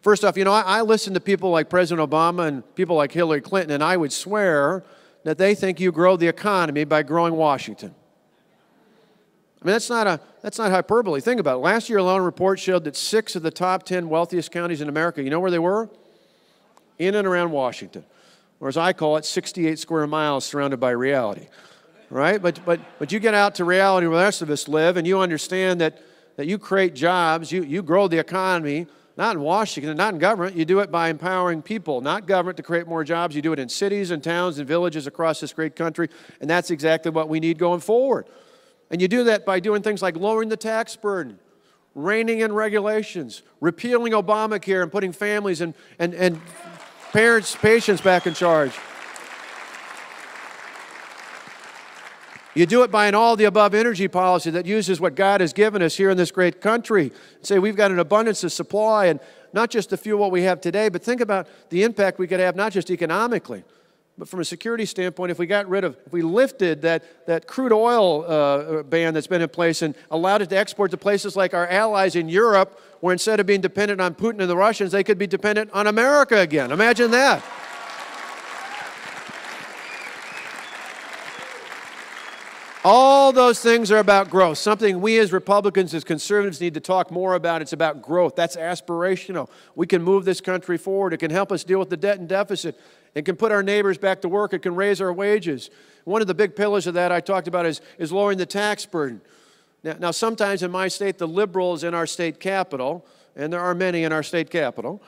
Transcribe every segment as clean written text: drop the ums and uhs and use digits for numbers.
First off, I listen to people like President Obama and people like Hillary Clinton, and I would swear that they think you grow the economy by growing Washington. I mean, that's not hyperbole. Think about it. Last year alone, a report showed that 6 of the top 10 wealthiest counties in America, you know where they were? In and around Washington. Or as I call it, 68 square miles surrounded by reality. Right? But you get out to reality where the rest of us live, and you understand that you create jobs, you grow the economy, not in Washington, not in government. You do it by empowering people, not government, to create more jobs. You do it in cities and towns and villages across this great country, and that's exactly what we need going forward. And you do that by doing things like lowering the tax burden, reining in regulations, repealing Obamacare and putting families and parents, patients back in charge. You do it by an all-of-the-above energy policy that uses what God has given us here in this great country. Say we've got an abundance of supply, and not just to fuel what we have today, but think about the impact we could have not just economically, but from a security standpoint, if we lifted that crude oil ban that's been in place and allowed it to export to places like our allies in Europe, where instead of being dependent on Putin and the Russians, they could be dependent on America again. Imagine that. All those things are about growth, something we as Republicans, as conservatives, need to talk more about. It's about growth. That's aspirational. We can move this country forward. It can help us deal with the debt and deficit. It can put our neighbors back to work. It can raise our wages. One of the big pillars of that I talked about is lowering the tax burden. Now, sometimes in my state, the liberals in our state capital, and there are many in our state capital,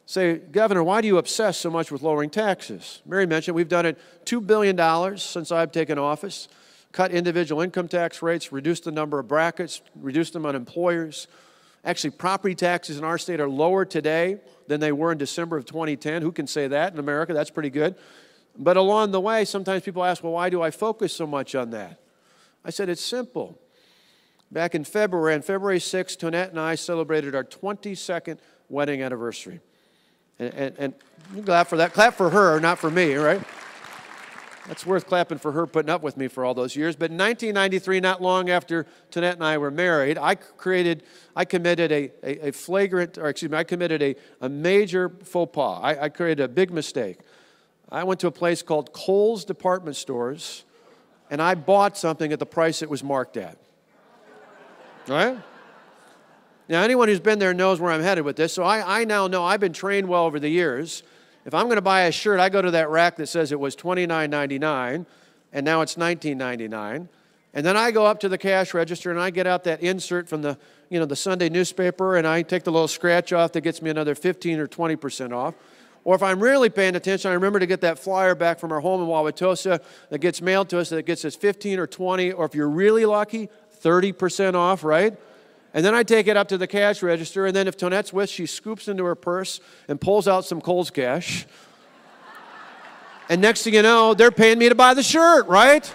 say, Governor, why do you obsess so much with lowering taxes? Mary mentioned we've done it $2 billion since I've taken office. Cut individual income tax rates, reduce the number of brackets, reduce them on employers. Actually, property taxes in our state are lower today than they were in December of 2010. Who can say that in America? That's pretty good. But along the way, sometimes people ask, well, why do I focus so much on that? I said, it's simple. Back in February, on February 6th, Tonette and I celebrated our 22nd wedding anniversary. And you clap for that. Clap for her, not for me, right? That's worth clapping for her putting up with me for all those years. But in 1993, not long after Tonette and I were married, I committed a major faux pas. I created a big mistake. I went to a place called Kohl's Department Stores, and I bought something at the price it was marked at. All right? Now, anyone who's been there knows where I'm headed with this, so I now know, I've been trained well over the years. If I'm going to buy a shirt, I go to that rack that says it was $29.99, and now it's $19.99. And then I go up to the cash register, and I get out that insert from the Sunday newspaper, and I take the little scratch off that gets me another 15 or 20% off. Or if I'm really paying attention, I remember to get that flyer back from our home in Wauwatosa that gets mailed to us that gets us 15 or 20, or if you're really lucky, 30% off, right? And then I take it up to the cash register, and then if Tonette's with, she scoops into her purse and pulls out some Kohl's cash. And next thing you know, they're paying me to buy the shirt, right?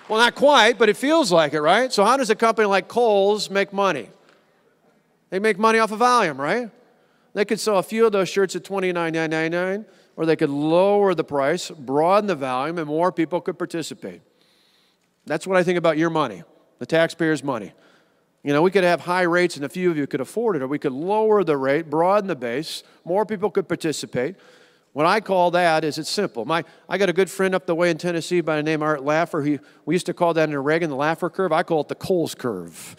Well, not quite, but it feels like it, right? So how does a company like Kohl's make money? They make money off of volume, right? They could sell a few of those shirts at $29.99, or they could lower the price, broaden the volume, and more people could participate. That's what I think about your money, the taxpayers' money. We could have high rates and a few of you could afford it, or we could lower the rate, broaden the base, more people could participate. What I call that is, it's simple. I got a good friend up the way in Tennessee by the name of Art Laffer. We used to call that in Oregon the Laffer curve. I call it the Kohl's curve.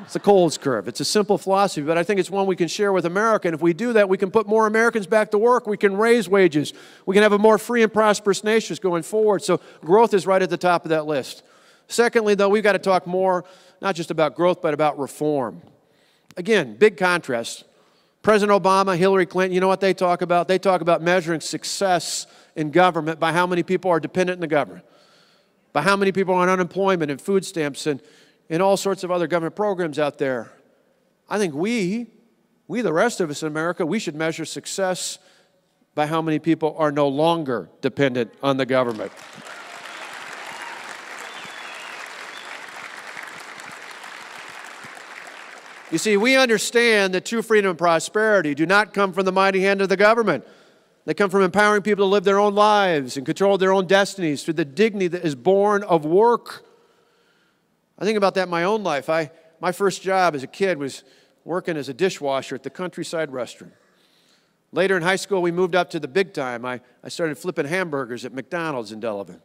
It's the Kohl's curve. It's a simple philosophy, but I think it's one we can share with America. And if we do that, we can put more Americans back to work. We can raise wages. We can have a more free and prosperous nation going forward. So growth is right at the top of that list. Secondly, though, we've got to talk more, not just about growth, but about reform. Again, big contrast. President Obama, Hillary Clinton, you know what they talk about? They talk about measuring success in government by how many people are dependent on the government, by how many people are on unemployment and food stamps and all sorts of other government programs out there. I think we, the rest of us in America, we should measure success by how many people are no longer dependent on the government. You see, we understand that true freedom and prosperity do not come from the mighty hand of the government. They come from empowering people to live their own lives and control their own destinies through the dignity that is born of work. I think about that in my own life. I my first job as a kid was working as a dishwasher at the Countryside Restaurant. Later in high school, we moved up to the big time. I started flipping hamburgers at McDonald's in Delavan.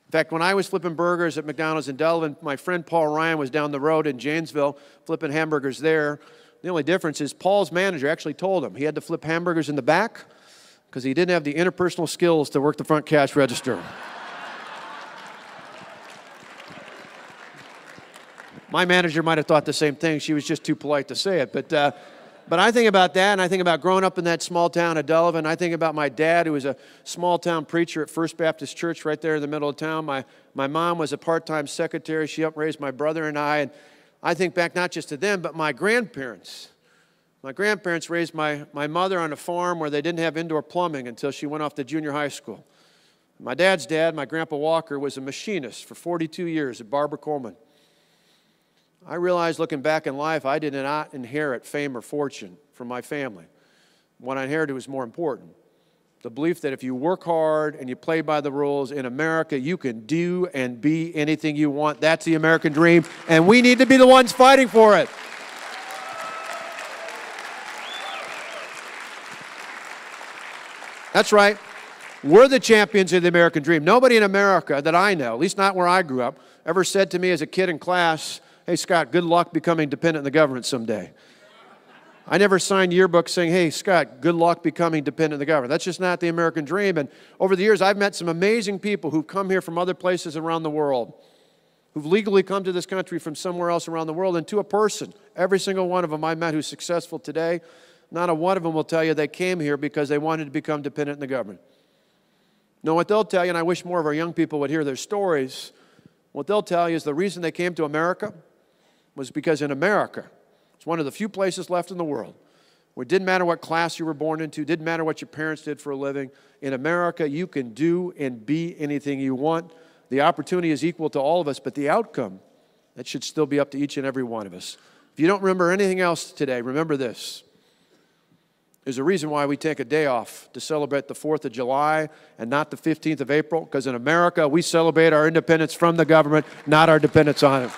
In fact, when I was flipping burgers at McDonald's in Delavan, my friend Paul Ryan was down the road in Janesville flipping hamburgers there. The only difference is Paul's manager actually told him he had to flip hamburgers in the back because he didn't have the interpersonal skills to work the front cash register. My manager might have thought the same thing. She was just too polite to say it. But I think about that, and I think about growing up in that small town of Delavan. I think about my dad, who was a small-town preacher at First Baptist Church right there in the middle of town. My mom was a part-time secretary. She helped raise my brother and I. And I think back not just to them, but my grandparents. My grandparents raised my mother on a farm where they didn't have indoor plumbing until she went off to junior high school. My dad's dad, my Grandpa Walker, was a machinist for 42 years at Barbara Coleman. I realized looking back in life, I did not inherit fame or fortune from my family. What I inherited was more important. The belief that if you work hard and you play by the rules in America, you can do and be anything you want. That's the American dream, and we need to be the ones fighting for it. That's right. We're the champions of the American dream. Nobody in America that I know, at least not where I grew up, ever said to me as a kid in class, "Hey, Scott, good luck becoming dependent on the government someday." I never signed yearbooks saying, "Hey, Scott, good luck becoming dependent on the government." That's just not the American dream. And over the years, I've met some amazing people who've come here from other places around the world, who've legally come to this country from somewhere else around the world. And to a person, every single one of them I met who's successful today, not a one of them will tell you they came here because they wanted to become dependent on the government. No, what they'll tell you, and I wish more of our young people would hear their stories, what they'll tell you is the reason they came to America was because in America, it's one of the few places left in the world where it didn't matter what class you were born into, didn't matter what your parents did for a living. In America, you can do and be anything you want. The opportunity is equal to all of us, but the outcome, that should still be up to each and every one of us. If you don't remember anything else today, remember this. There's a reason why we take a day off to celebrate the 4th of July and not the 15th of April, because in America, we celebrate our independence from the government, not our dependence on it.